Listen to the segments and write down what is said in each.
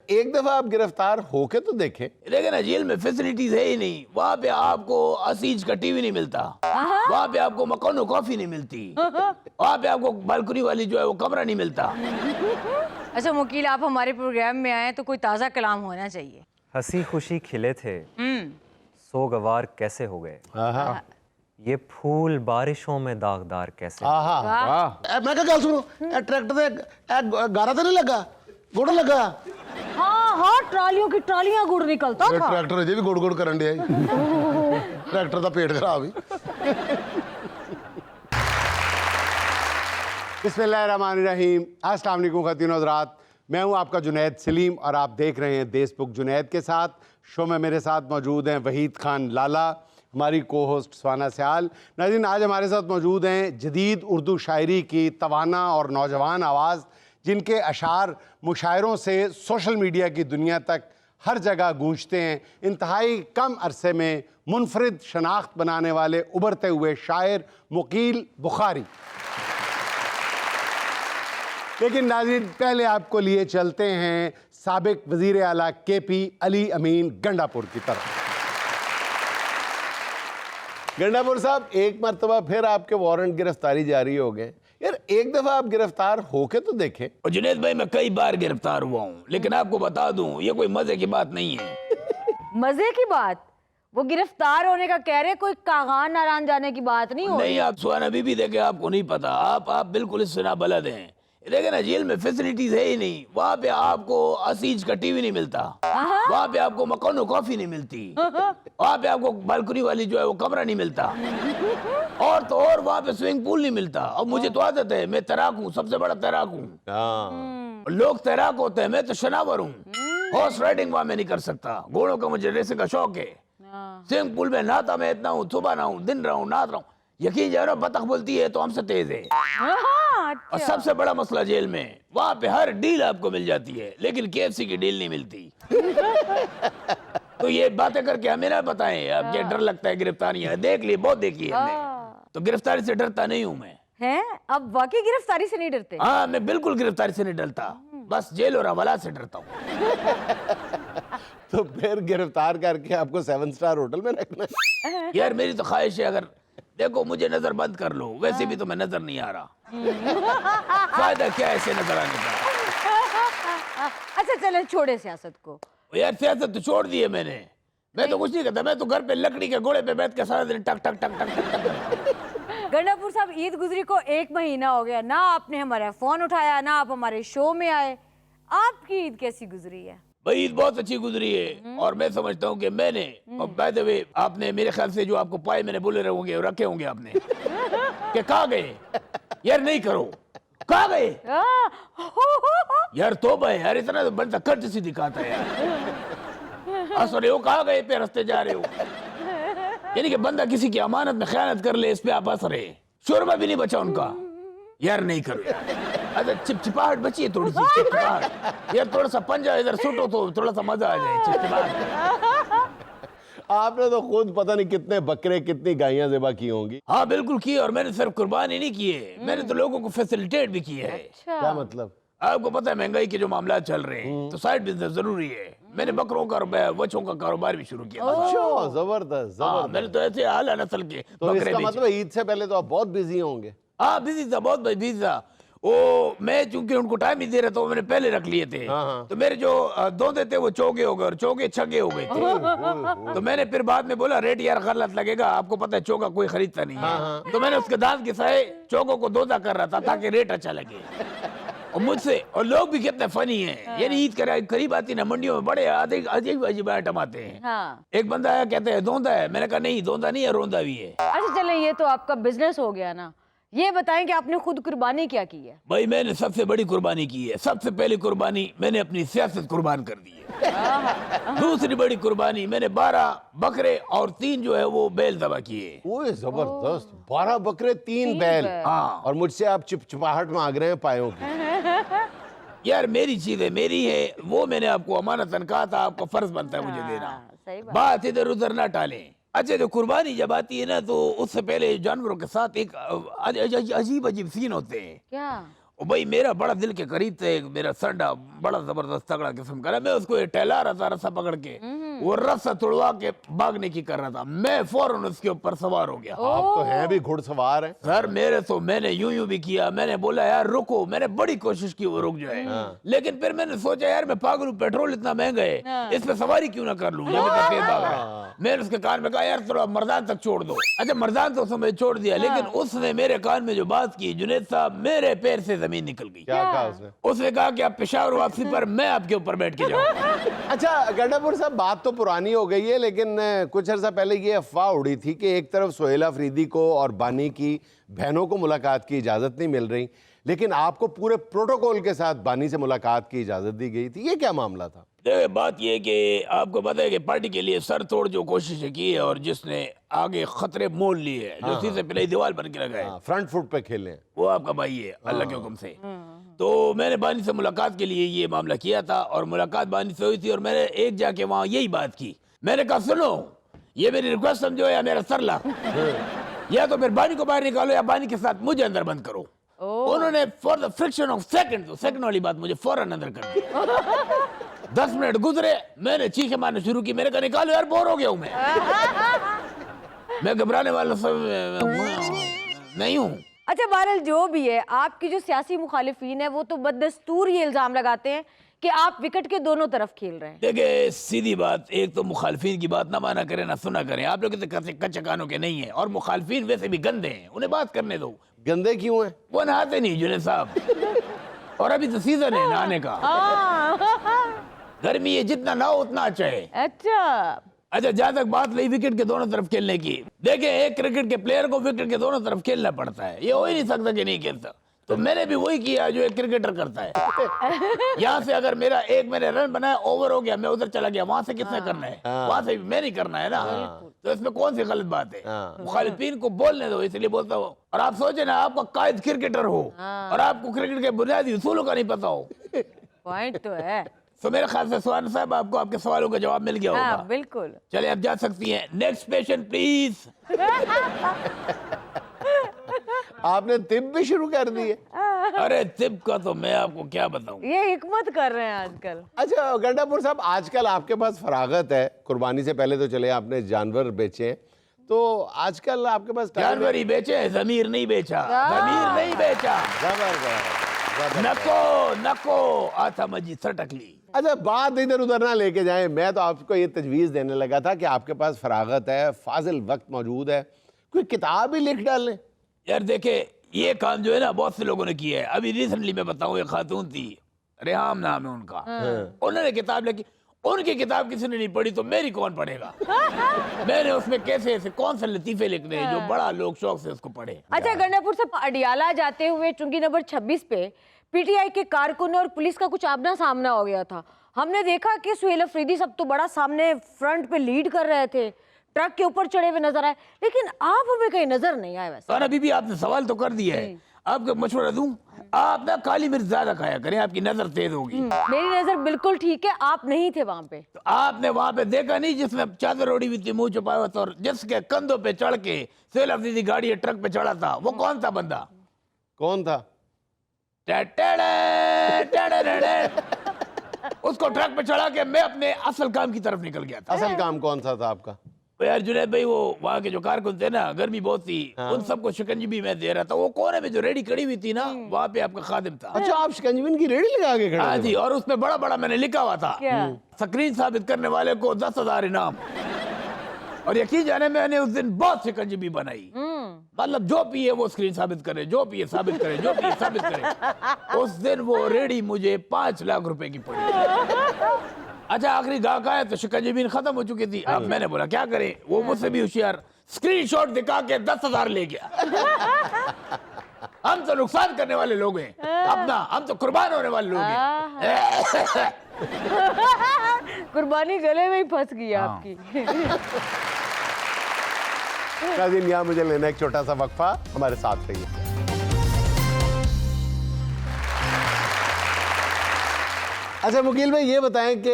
एक दफा आप गिरफ्तार होके तो देखें। लेकिन ना जेल में फैसिलिटीज है ही नहीं। वहाँ पे आपको असीज का टीवी नहीं मिलता, वहाँ पे आपको मकानो कॉफी नहीं मिलती, वहाँ पे आपको बालकनी वाली जो है वो कमरा नहीं मिलता। अच्छा मुकील, आप हमारे प्रोग्राम में आए तो कोई ताज़ा कलाम होना चाहिए। हंसी खुशी खिले थे, सोगवार कैसे हो गए। ये फूल बारिशों में दागदार कैसे। मैं क्या गल सुनो, ट्रैक्टर से गारा तो नहीं लगा, गुड़ लगा। हाँ हाँ, ट्रालियों की ट्रालियां गुड़ निकलता था। ट्रैक्टर अजे भी गुड़ गुड़ करन दिया ट्रैक्टर का पेट खराब ही। बिस्मिल्लाहिर्रहमानिर्रहीम। अस्सलाम वालेकुम ख़वातीन और हज़रात, मैं हूं आपका जुनैद सलीम और आप देख रहे हैं देशबुक जुनैद के साथ। शो में मेरे साथ मौजूद हैं वहीद खान लाला, हमारी को होस्ट स्वाना सयाल। नाज़रीन, आज हमारे साथ मौजूद हैं जदीद उर्दू शायरी की तवाना और नौजवान आवाज़, जिनके अशार मुशायरों से सोशल मीडिया की दुनिया तक हर जगह गूंजते हैं। इंतहाई कम अरसे में मुनफरिद शनाख्त बनाने वाले उभरते हुए शायर मुकील बुखारी। लेकिन नाज़रीन, पहले आपको लिए चलते हैं साबिक वज़ीर आला केपी अली अमीन गंडापुर की तरफ। गंडापुर साहब, एक मरतबा फिर आपके वारंट गिरफ्तारी जारी हो गए। यार, एक दफा आप गिरफ्तार होके तो देखें। और जुनैद भाई, मैं कई बार गिरफ्तार हुआ हूँ, लेकिन आपको बता दूं ये कोई मजे की बात नहीं है। मजे की बात? वो गिरफ्तार होने का कह रहे, कोई कागान नारान जाने की बात नहीं हो। नहीं, आप सुहाना बीबी देखे, आपको नहीं पता। आप बिल्कुल इससे ना बलद हैं। लेकिन ना जेल में फैसिलिटीज है ही नहीं। वहाँ पे आपको असीज का टीवी नहीं मिलता, वहाँ पे आपको मकानो कॉफी नहीं मिलती, वहाँ पे आपको बालकनी वाली जो है वो कमरा नहीं मिलता, और तो और वहाँ पे स्विमिंग पूल नहीं मिलता। और मुझे तो आदत है, मैं तैराक हूँ, सबसे बड़ा तैराक हूँ। लोग तैराक होते हैं, मैं तो शनावर हूँ। हॉर्स राइडिंग वहाँ में नहीं कर सकता, घोड़ों का मुझे रेसिंग का शौक है। स्विमिंग पूल में नहाता मैं इतना हूँ, सुबह नहाऊं, दिन रहूं, नहा रहा हूँ। यकीन जानो, बतख बोलती है तो हमसे तेज है। अच्छा। और सबसे बड़ा मसला जेल में, वहाँ पे हर डील आपको मिल जाती है, लेकिन केएफसी की डील नहीं मिलती। तो ये बातें करके हमें ना बताएं अब क्या डर लगता है गिरफ्तारियां। देख ली, बहुत देखी है हमने, तो गिरफ्तारी से डरता नहीं हूँ मैं। हैं? अब वाकई गिरफ्तारी से नहीं डरते? हाँ, मैं बिल्कुल गिरफ्तारी से नहीं डरता, बस जेल और हवाला से डरता हूँ। तो फिर गिरफ्तार करके आपको 7 स्टार होटल में रखना है। यार, मेरी तो ख्वाहिश है, अगर देखो मुझे नजर बंद कर लो, वैसे भी तो मैं नजर नहीं आ रहा, फायदा क्या है ऐसे नजर आने का। अच्छा चले, छोड़े सियासत को। यार, सियासत तो छोड़ दी है मैंने। मैं तो कुछ नहीं करता, मैं तो घर पे लकड़ी के घोड़े पे बैठ के सारा दिन टक टक टक टक टक टक। गंडापुर साहब, ईद गुजरी को 1 महीना हो गया, ना आपने हमारा फोन उठाया, ना आप हमारे शो में आए। आपकी ईद कैसी गुजरी है? भाई, ईद बहुत अच्छी गुजरी है, और मैं समझता हूँ कि मैंने, और बाय द वे, आपने मेरे ख्याल से जो आपको पाए मैंने बोले होंगे, रखे होंगे आपने कि कहाँ गए यार, नहीं करो, कहाँ गए यार, तौबा है यार, इतना तो बंदा कर्ज सी दिखाता है यार। हंस रहे हो, कहाँ गए पे रास्ते जा रहे हो, यानी कि बंदा किसी की अमानत में खयानत कर ले, इस पे आप हंस रहे। शोरमा भी नहीं बचा उनका, यार नहीं करो यार। अच्छा, चिपचिपाहट बची है थोड़ी सी, चिपचिपाहट यार, थोड़ा सा पंजा इधर सुटो तो थोड़ा सा मजा आ जाए। चिपचिपाहट आपने तो खुद पता नहीं कितने बकरे, कितनी गायें ज़िबा की होंगी। हाँ बिल्कुल की, और मैंने सिर्फ कुर्बानी नहीं की है, मैंने तो लोगों को फैसिलिटेट भी किया है। अच्छा। क्या मतलब? आपको पता है महंगाई के जो मामला चल रहे हैं, तो साइड बिजनेस जरूरी है। मैंने बकरों का बच्चों का कारोबार भी शुरू किया। अच्छा, जबरदस्त हाँ, जबरदस्त। मैंने तो ऐसे आला नस्ल के तो बकरे इसका बेचे। मतलब ईद से पहले तो आप बहुत बिजी होंगे। हाँ, बिजी था, बहुत बिजी था। वो मैं चूंकि उनको टाइम ही दे रहा था, मैंने पहले रख लिए थे। तो मेरे जो दोंदे थे वो चौके हो गए, और चौके छगे हो गए थे। तो मैंने फिर बाद में बोला, रेट यार गलत लगेगा, आपको पता है चौका कोई खरीदता नहीं है। तो मैंने उसके दांत के साए चौकों को दोंदा कर रहा था ताकि रेट अच्छा लगे। और मुझसे, और लोग भी कितने फनी हैं, यानी ईद करीब आती ना, मंडियों में बड़े अजीब अजीब आइटम आते हैं। हाँ। एक बंदा आया, कहते हैं धोंदा है, मैंने कहा नहीं, धोंदा नहीं है, रोंदा भी है। अच्छा चले, ये तो आपका बिजनेस हो गया ना, ये बताएं कि आपने खुद कुर्बानी क्या की है? भाई, मैंने सबसे बड़ी कुर्बानी की है। सबसे पहली कुर्बानी मैंने अपनी सियासत कुर्बान कर दी है। दूसरी बड़ी कुर्बानी, मैंने 12 बकरे और 3 जो है वो बैल ज़बह किए। ओए जबरदस्त, 12 बकरे 3 बैल। हाँ। और मुझसे आप चिपचिपाहट मांग रहे हैं पायों की। यार, मेरी चीज है, मेरी है, वो मैंने आपको अमानतन कहा था, आपका फर्ज बनता है मुझे देना। सही बात इधर उधर ना टालें। अच्छा, तो कुर्बानी जब आती है ना, तो उससे पहले जानवरों के साथ एक अजीब अजीब सीन होते हैं। क्या? और भाई मेरा बड़ा दिल के करीब थे, एक मेरा संडा बड़ा जबरदस्त तगड़ा किस्म का, मैं उसको टहला रहा था रस्सा पकड़ के, वो रस्सा तोड़वा के भागने की कर रहा था, मैं फौरन उसके ऊपर सवार हो गया। आप तो हैं भी घुड़सवार हैं। सर मैंने यूं भी किया, मैंने बोला यार रुको, मैंने बड़ी कोशिश की वो रुक जाए, लेकिन फिर मैंने सोचा यार मैं पागल हूं, पेट्रोल इतना महंगा है, इस पे सवारी क्यों ना कर लूं, जब इतना तेज भाग रहा है। मैंने उसके कान में कहा यार थोड़ा मर्दान तक छोड़ दो। अच्छा मर्दान तो उसने छोड़ दिया, लेकिन उसने मेरे कान में जो बात की, जुनैद साहब मेरे पैर से जमीन निकल गई। क्या कहा उसने? उसने कहा कि आप पेशावर वापसी पर मैं आपके ऊपर बैठ के जाऊं। अच्छा गंडापुर साहब, बात तो पुरानी हो गई है, लेकिन कुछ अर्सा पहले ये अफवाह उड़ी थी कि एक तरफ सुहेल अफरीदी को और बानी की बहनों को मुलाकात की इजाज़त नहीं मिल रही, लेकिन आपको पूरे प्रोटोकॉल के साथ बानी से मुलाकात की इजाज़त दी गई थी। ये क्या मामला था? देखिए बात ये है कि आपको पता है कि पार्टी के लिए सर तोड़ जो कोशिशें की है और जिसने आगे खतरे मोल लिए है, जो सीधे पहले दीवार बन के लगा है, फ्रंट फुट पे खेले हैं। वो आपका भाई है अल्लाह के हुक्म से। तो मैंने बानी से मुलाकात के लिए ये मामला किया था और मुलाकात बानी से हुई थी और मैंने एक जाके वहाँ यही बात की। मैंने कहा सुनो, ये मेरी रिक्वेस्ट समझो या मेरा सर ला, या तो फिर बानी को बाहर निकालो या बानी के साथ मुझे अंदर बंद करो। उन्होंने for the friction of second, तो सेकंड वाली बात मुझे फौरन अंदर कर दी। 10 मिनट गुजरे, मैंने चीखें मारना शुरू की, मैंने कहा निकालो यार, बोर हो गया हूं मैं घबराने वाला सब नहीं हूं। अच्छा बहरहाल जो भी है, आपकी जो सियासी मुखालिफिन है वो तो बददस्तूर ये इल्जाम लगाते हैं कि आप विकेट के दोनों तरफ खेल रहे हैं। देखिए सीधी बात, एक तो मुखालफिन की बात ना माना करें ना सुना करें, आप लोग कच्चे कानों के नहीं है, और मुखालफिन वैसे भी गंदे हैं, उन्हें बात करने दो। गंदे क्यों हैं? वो नहाते नहीं जुनैद साहब, और अभी तो सीजन है नहाने का, गर्मी है, जितना नहाओ उतना अच्छा है। अच्छा जहां तक बात रही विकेट के दोनों तरफ खेलने की, देखिए एक क्रिकेट के प्लेयर को विकेट के दोनों तरफ खेलना पड़ता है, ये हो ही नहीं सकता कि नहीं खेलता। तो मैंने भी वही किया जो एक क्रिकेटर करता है। यहाँ से अगर मैंने रन बनाया, ओवर हो गया, मैं उधर चला गया, वहां से किसने करना है? वहां से मैं नहीं करना है ना, तो इसमें कौन सी गलत बात है? मुखालिफिन को बोलने दो, इसलिए बोलता हूँ। और आप सोचे ना आपका कायद क्रिकेटर हो और आपको क्रिकेट के बुनियादी उसूलों का नहीं पता हो, पॉइंट तो है। तो मेरे ख्याल से सुहाना साहब आपको आपके सवालों का जवाब मिल गया होगा। हाँ, बिल्कुल। चलिए आप जा सकती हैं। Next patient please. आपने तिब भी शुरू कर दी है? अरे तिब का तो मैं आपको क्या बताऊं, ये हिकमत कर रहे हैं आजकल। अच्छा गंडापुर साहब, आजकल आपके पास फरागत है, कुर्बानी से पहले तो चले आपने जानवर बेचे, तो आजकल आपके पास जानवर ही बेचे हैं, जमीर नहीं बेचा, जमीर नहीं बेचा। नको आता मजी सटक ली। अच्छा बात इधर उधर ना लेके जाएं, मैं तो आपको ये तजवीज़ देने लगा था कि आपके पास फरागत है, फाजिल वक्त मौजूद है, कोई किताब ही लिख डालें। यार देखे ये काम जो है ना बहुत से लोगों ने किया है। अभी रिसेंटली मैं बताऊं, एक खातून थी, रेहाम नाम है उनका, उन्होंने किताब लिखी, उनकी किताब किसी ने नहीं पढ़ी तो मेरी कौन पढ़ेगा? मैंने उसमें कैसे ऐसे कौन से लतीफे लिखने हैं जो बड़ा लोग शौक से उसको पढ़े। अच्छा गंडापुर से अडियाला जाते हुए चुंगी नंबर 26 पे पीटीआई के कारकुन और पुलिस का कुछ आमना सामना हो गया था। हमने देखा कि सुहेल अफरीदी सब तो बड़ा सामने फ्रंट पे लीड कर रहे थे, ट्रक के ऊपर चढ़े हुए नजर आए, लेकिन आप हमें कहीं नजर नहीं आए। वैसे और अभी भी आपने सवाल तो कर दिया है, आपको मशवरा दूं, आप ना काली मिर्च ज्यादा खाया करें, आपकी नजर तेज होगी। मेरी नजर बिल्कुल ठीक है, आप नहीं थे वहां पे। तो आपने वहां पे देखा नहीं जिसने चादर ओढ़ी हुई थी, मुंह छुपाया हुआ था, और जिसके कंधों पे चढ़ के सुहेल अफरीदी गाड़ी ट्रक पे चढ़ा था, वो कौन था बंदा? कौन था? उसको ट्रक पे चढ़ा के मैं अपने असल काम की तरफ निकल गया था। असल काम कौन सा था आपका? तो यार जुनैद भाई, वो वहाँ के जो कारकुन थे ना, गर्मी बहुत थी, उन सबको शिकंजी मैं दे रहा था। वो कोने में जो रेडी खड़ी हुई थी ना, वहाँ पे आपका खादिम था। अच्छा आप शिकंजविन की रेडी लगा के खड़े? हाँ जी, और उसमें बड़ा बड़ा मैंने लिखा हुआ था, स्क्रीन साबित करने वाले को 10,000 इनाम। और यकीन जाने मैंने उस दिन बहुत शिकंजी बनाई, मतलब जो पिए वो स्क्रीन साबित करे, जो पिए साबित करे, जो पिए साबित करे। उस दिन वो रेडी मुझे 5 लाख रुपए की पड़ी। अच्छा आखिरी गाहक आया तो शिकंजी खत्म हो चुकी थी। अब मैंने बोला क्या करें, वो मुझसे भी होशियार, स्क्रीनशॉट दिखा के 10,000 ले गया। हम तो नुकसान करने वाले लोग हैं अपना, हम तो कुर्बान होने वाले लोग हैं। कुर्बानी गले में ही फंस गई आपकी। नाज़रीन, यहाँ मुझे लेना एक छोटा सा वक्फा, हमारे साथ रहिए। अच्छा मुकील भाई, ये बताएं कि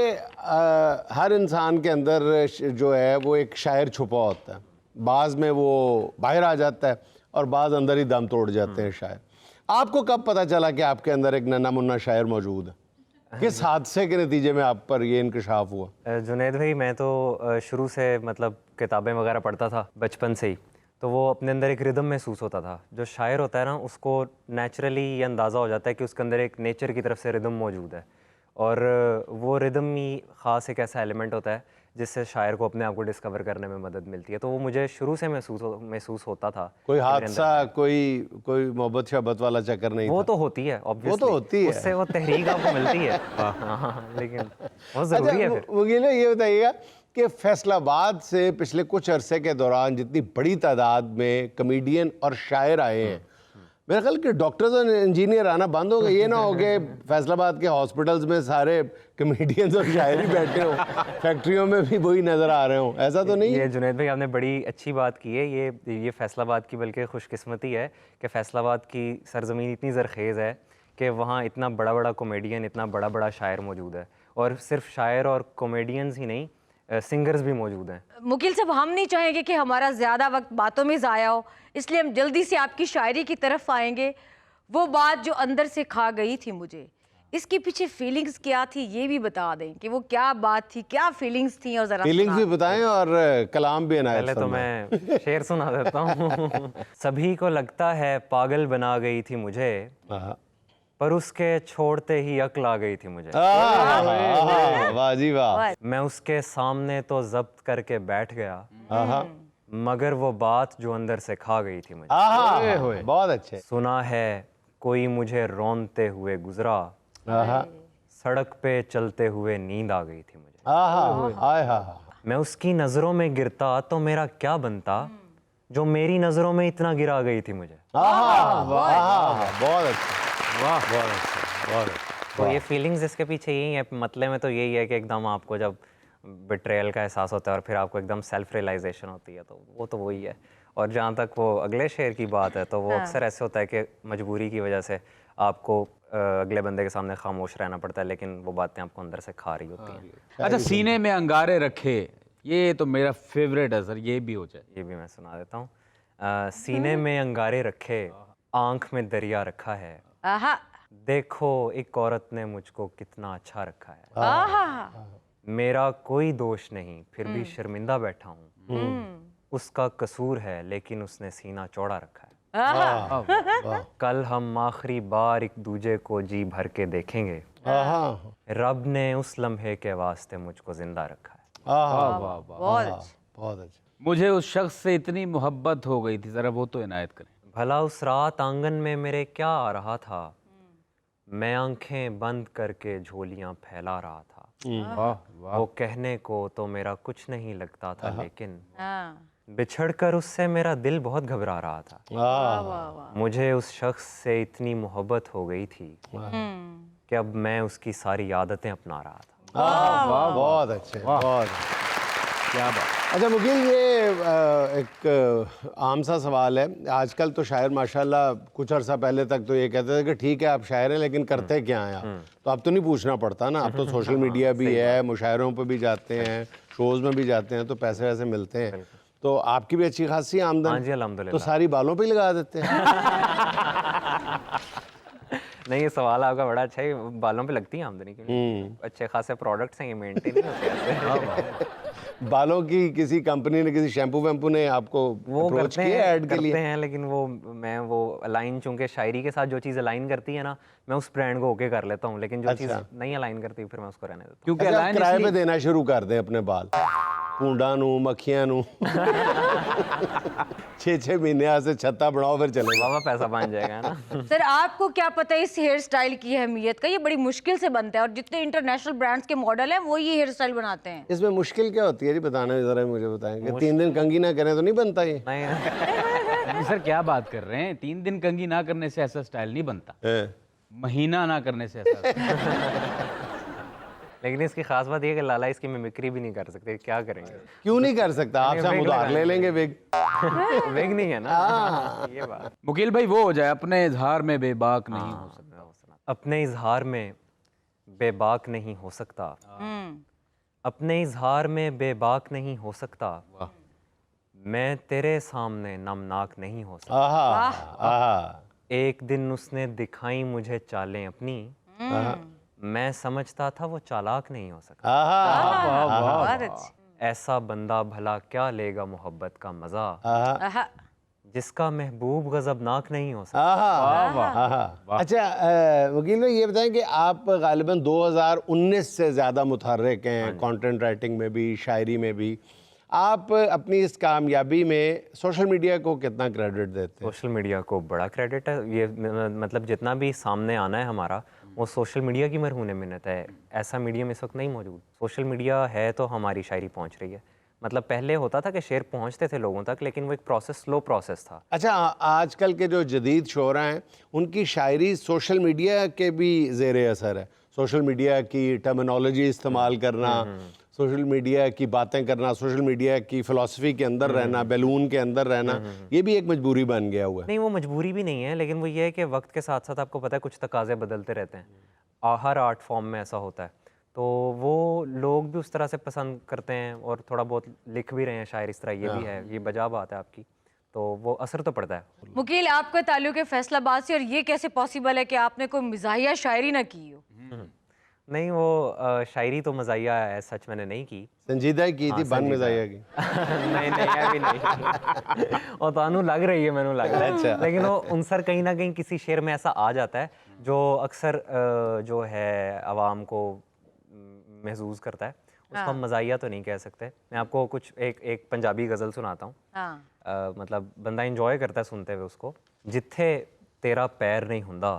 हर इंसान के अंदर जो है वो एक शायर छुपा होता है, बाज़ में वो बाहर आ जाता है और बाज़ अंदर ही दम तोड़ जाते हैं शायर। आपको कब पता चला कि आपके अंदर एक नन्हा मुन्ना शायर मौजूद है? किस हादसे के नतीजे में आप पर ये इंकशाफ हुआ? जुनैद भाई, मैं तो शुरू से मतलब किताबें वगैरह पढ़ता था बचपन से ही, तो वो अपने अंदर एक रिदम महसूस होता था। जो शायर होता है ना, उसको नेचुरली ये अंदाज़ा हो जाता है कि उसके अंदर एक नेचर की तरफ से रिदम मौजूद है, और वो रिदम ही ख़ास एक ऐसा एलिमेंट होता है जिससे शायर को अपने आप को डिस्कवर करने में मदद मिलती है। तो वो मुझे शुरू से महसूस होता था। कोई हादसा, कोई मोहब्बत शहबत वाला चक्कर नहीं वो था? तो होती है, obviously, वो तो होती है, उससे वो तहरीक आपको मिलती है। हाँ, लेकिन वो ज़रूरी है फिर। मुगील, ये बताइएगा कि फैसलाबाद से पिछले कुछ अरसे के दौरान जितनी बड़ी तादाद में कमेडियन और शायर आए हैं, मेरा ख्याल कि डॉक्टर्स और इंजीनियर आना बंद हो गए। ये ना हो कि फैसलाबाद के हॉस्पिटल्स में सारे कमेडियंस और शायर ही बैठे हों, फैक्ट्रियों में भी वही नज़र आ रहे हों, ऐसा तो नहीं? ये जुनैद भाई, आपने बड़ी अच्छी बात की है। ये फैसलाबाद की बल्कि खुशकिस्मती है कि फैसलाबाद की सरजमीन इतनी ज़रखेज़ है कि वहाँ इतना बड़ा बड़ा कॉमेडियन, इतना बड़ा बड़ा शायर मौजूद है, और सिर्फ शायर और कॉमेडियंस ही नहीं, सिंगर्स भी मौजूद हैं। मुकील साहब, हम नहीं चाहेंगे कि हमारा ज़्यादा वक्त बातों में ज़ाया हो, इसलिए हम जल्दी से आपकी शायरी की तरफ आएंगे। वो बात जो अंदर से खा गई थी मुझे, इसके पीछे फीलिंग्स क्या थी ये भी बता दें कि वो क्या बात थी, क्या फीलिंग्स थी, और ज़रा फीलिंग्स भी बताएं और कलाम भी इनायत पहले तो फरमाएं। मैं शेर सुना देता हूँ। सभी को लगता है पागल बना गई थी मुझे, हाँ। पर उसके छोड़ते ही अक्ल आ गई थी मुझे। वाह जी वाह। मैं उसके सामने तो जब्त करके बैठ गया, आहा, मगर वो बात जो अंदर से खा गई थी मुझे। आहा, बहुत अच्छे। सुना है कोई मुझे रोनते हुए गुजरा, आहा, सड़क पे चलते हुए नींद आ गई थी मुझे। आहा, आय हा। मैं उसकी नजरों में गिरता तो मेरा क्या बनता, जो मेरी नजरों में इतना गिरा गई थी मुझे। आहा, बहुत अच्छा, वाह, बहुत अच्छा, बहुत अच्छा। तो ये फीलिंग्स इसके पीछे यही है, मतले में तो यही है कि एकदम आपको जब बिट्रेयल का एहसास होता है और फिर आपको एकदम सेल्फ रियलाइजेशन होती है, तो वही है। और जहाँ तक वो अगले शेर की बात है, तो वो अक्सर ऐसे होता है कि मजबूरी की वजह से आपको अगले बंदे के सामने खामोश रहना पड़ता है, लेकिन वो बातें आपको अंदर से खा रही होती हैं। अच्छा, सीने में अंगारे रखे, ये तो मेरा फेवरेट है सर, ये भी हो जाए। ये भी मैं सुना देता हूँ। सीने में अंगारे रखे, आंख में दरिया रखा है, आहा, देखो एक औरत ने मुझको कितना अच्छा रखा है। आहा, मेरा कोई दोष नहीं, फिर भी शर्मिंदा बैठा हूँ। उसका कसूर है, लेकिन उसने सीना चौड़ा रखा है। आहा, कल हम आखिरी बार एक दूजे को जी भर के देखेंगे, आहा, रब ने उस लम्हे के वास्ते मुझको जिंदा रखा है। आहा, बहुत अच्छा। बहुत अच्छा। मुझे उस शख्स से इतनी मोहब्बत हो गई थी, जरा वो तो इनायत करें। भला उस रात आंगन में मेरे क्या आ रहा था, मैं आंखें बंद करके झोलियां फैला रहा था। वाह, वो कहने को तो मेरा कुछ नहीं लगता था, लेकिन हाँ, बिछड़कर उससे मेरा दिल बहुत घबरा रहा था। वाह, वाह, वाह। मुझे उस शख्स से इतनी मोहब्बत हो गई थी कि अब मैं उसकी सारी आदतें अपना रहा था। वाह, बहुत अच्छे, बहुत अच्छे। क्या बात। अच्छा मुकील, ये एक आम सा सवाल है। आजकल तो शायर माशाल्लाह, कुछ अर्सा पहले तक तो ये कहते थे कि ठीक है आप शायर हैं, लेकिन करते क्या हैं आप? तो अब तो नहीं पूछना पड़ता ना, अब तो सोशल मीडिया भी है, मुशायरों पे भी जाते हैं, शोज़ में भी जाते हैं, तो पैसे वैसे मिलते हैं। तो आपकी भी अच्छी खासी आमदन। हाँ जी, अल्हम्दुलिल्लाह। तो सारी बालों पे ही लगा देते हैं। नहीं, ये सवाल आपका बड़ा अच्छा है। बालों पे लगती है आमदनी, क्यों नहीं? अच्छे खासे प्रोडक्ट्स हैं, ये मेंटेन नहीं होते ऐसे। बालों की किसी कंपनी ने, किसी शैम्पू वैम्पू ने आपको वो अप्रोच करते किया हैं, ऐड के लिए? करते हैं, लेकिन वो अलाइन, चूंकि शायरी के साथ जो चीज़ अलाइन करती है ना, मैं उस ब्रांड को ओके कर लेता हूँ, लेकिन जो चीज़ नहीं अलाइन करती फिर मैं उसको रहने देता हूँ। क्योंकि अच्छा, अलायन किराए पे इसलिए- देना शुरू कर दें अपने बाल, पूंडा नू, मक्खियां नू। 6-6 महीने से छत्ता बनाओ, फिर चले जाओ। बाबा पैसा बन जाएगा ना। सर, आपको क्या पता है इस हेयर स्टाइल की अहमियत का? ये बड़ी मुश्किल से बनता है, और जितने इंटरनेशनल ब्रांड्स के मॉडल हैं वो ये हेयर स्टाइल बनाते हैं। इसमें मुश्किल क्या होती है जी, बताना जरा मुझे बताएं कि 3 दिन कंघी ना करें तो नहीं बनता ये? नहीं, सर क्या बात कर रहे हैं, 3 दिन कंघी ना करने से ऐसा स्टाइल नहीं बनता, हैं? महीना ना करने से ऐसा। लेकिन इसकी खास बात ये है कि लाला इसकी मिमिक्री भी नहीं कर सकते, क्या करेंगे? क्यों नहीं कर सकता? आपसे हम उधार ले लेंगे विग। वेग नहीं है ना, ये बात। मुकील भाई, वो हो जाए, अपने इजहार में बेबाक नहीं हो सकता। अपने इजहार में बेबाक नहीं हो सकता, अपने इजहार में बेबाक नहीं हो सकता, मैं तेरे सामने नमनाक नहीं हो सकता। आहा, आहा, एक दिन उसने दिखाई मुझे चालें अपनी, मैं समझता था वो चालाक नहीं हो सकता। बहुत अच्छी। ऐसा बंदा भला क्या लेगा मोहब्बत का मजा, आहा, जिसका महबूब गजबनाक नहीं हो सकता। अच्छा वकील भाई ये बताएं कि आप गालिबन 2019 से ज़्यादा मुतहर्रिक हैं कंटेंट राइटिंग में भी, शायरी में भी। आप अपनी इस कामयाबी में सोशल मीडिया को कितना क्रेडिट देते हैं? सोशल मीडिया को बड़ा क्रेडिट है ये, मतलब जितना भी सामने आना है हमारा, वो सोशल मीडिया की मरहून मिन्नत है। ऐसा मीडियम इस वक्त नहीं मौजूद। सोशल मीडिया है तो हमारी शायरी पहुंच रही है। मतलब पहले होता था कि शेर पहुंचते थे लोगों तक, लेकिन वो एक प्रोसेस, स्लो प्रोसेस था। अच्छा आजकल के जो जदीद शोरा हैं उनकी शायरी सोशल मीडिया के भी ज़ेर असर है। सोशल मीडिया की टर्मिनोलॉजी इस्तेमाल करना, सोशल मीडिया की बातें करना, सोशल मीडिया की फ़िलासफ़ी के अंदर रहना, बैलून के अंदर रहना, ये भी एक मजबूरी बन गया हुआ है। नहीं, वो मजबूरी भी नहीं है, लेकिन वो ये है कि वक्त के साथ साथ आपको पता है कुछ तकाजे बदलते रहते हैं। हर आर्ट फॉर्म में ऐसा होता है, तो वो लोग भी उस तरह से पसंद करते हैं और थोड़ा बहुत लिख भी रहे हैं शायर इस तरह, ये भी है, ये बजा बात है आपकी, तो वो असर तो पड़ता है। मुकील आपका ताल्लुक है फैसलाबाद से, और ये कैसे पॉसिबल है कि आपने कोई मिजाहिया शायरी ना की हो? नहीं, वो शायरी तो मज़ाहिया है, सच मैंने नहीं की। संजीदा की थी, बन मज़ाहिया की। नहीं नहीं, अभी नहीं। और तानू लग रही है, मैनू लग रहा है। अच्छा। लेकिन वो उनसर कहीं ना कहीं किसी शेर में ऐसा आ जाता है जो अक्सर जो है अवाम को महसूस करता है, उसको हम मज़ाहिया तो नहीं कह सकते। मैं आपको कुछ एक पंजाबी गज़ल सुनाता हूँ। हाँ। मतलब बंदा इंजॉय करता है सुनते हुए उसको। जिथे तेरा पैर नहीं हुंदा,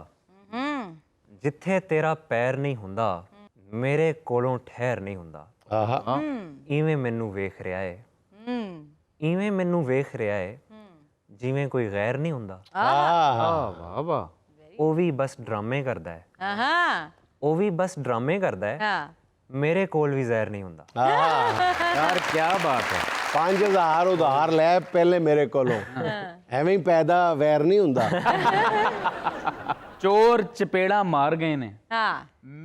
जिथे तेरा पैर नहीं हुंदा, मेरे कोलों ठहर नहीं हुंदा। इवें मैनू वेख रहा है, इवें मैनू वेख रहा है, जिवें कोई गैर नहीं हुंदा। वाह वाह। ਉਹ ਵੀ ਬਸ ਡਰਾਮੇ ਕਰਦਾ ਹੈ, ਉਹ ਵੀ ਬਸ ਡਰਾਮੇ ਕਰਦਾ ਹੈ, ਮੇਰੇ ਕੋਲ ਵੀ ਜ਼ਹਿਰ ਨਹੀਂ ਹੁੰਦਾ। यार क्या बात है। 5000 ਉਧਾਰ ਲੈ ਪਹਿਲੇ ਮੇਰੇ ਕੋਲੋਂ, ਐਵੇਂ ਹੀ ਪੈਦਾ ਵੈਰ ਨਹੀਂ ਹੁੰਦਾ। चोर चपेड़ा मार गए ने, हाँ।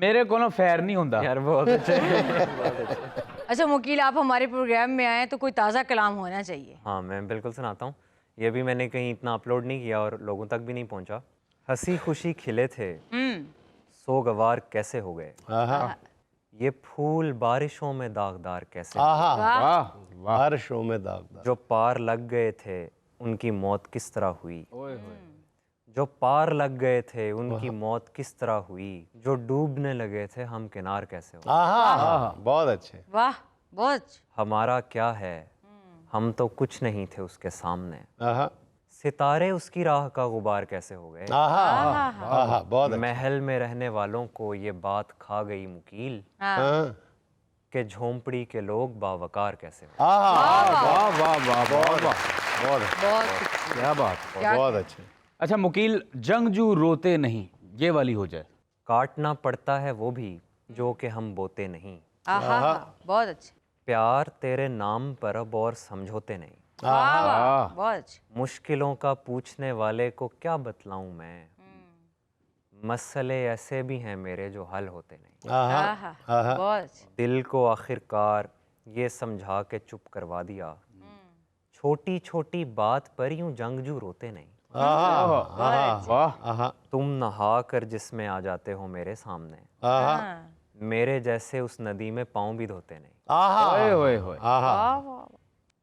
मेरे को फैर नहीं होता। यार बहुत अच्छे। अच्छा मुकील, आप हमारे प्रोग्राम में आए तो कोई ताज़ा कलाम होना चाहिए। हाँ, मैं बिल्कुल सुनाता हूँ। ये भी मैंने कहीं इतना अपलोड नहीं किया और लोगों तक भी नहीं पहुँचा। हंसी खुशी खिले थे, सोगवार कैसे हो गए, ये फूल बारिशों में दागदार कैसे हो गए, वाह बारिशों में दागदार। जो पार लग गए थे उनकी मौत किस तरह हुई, जो पार लग गए थे उनकी मौत किस तरह हुई, जो डूबने लगे थे हम किनार कैसे हो। बहुत अच्छे। वाह, बहुत। हमारा क्या है, हम तो कुछ नहीं थे उसके सामने, आहा, सितारे उसकी राह का गुबार कैसे हो गए। आहा, आहा, बहुत अच्छे। महल में रहने वालों को ये बात खा गई मुकील, कि झोंपड़ी के लोग बावकार कैसे हो। वाह वाह वाह बहुत बहुत क्या बात। बहुत अच्छे। अच्छा मुकील, जंगजू रोते नहीं, ये वाली हो जाए। काटना पड़ता है वो भी जो कि हम बोते नहीं, आहा, बहुत अच्छे। प्यार तेरे नाम पर अब और समझौते नहीं, वाह, बहुत अच्छे। मुश्किलों का पूछने वाले को क्या बतलाऊं मैं, मसले ऐसे भी हैं मेरे जो हल होते नहीं। आहा, बहुत अच्छे। दिल को आखिरकार ये समझा के चुप करवा दिया, छोटी छोटी बात पर यूं जंगजू रोते नहीं। वाह। तुम नहा कर जिसमें आ जाते हो मेरे सामने, मेरे जैसे उस नदी में पाँव भी धोते नहीं। ओए ओए ओए।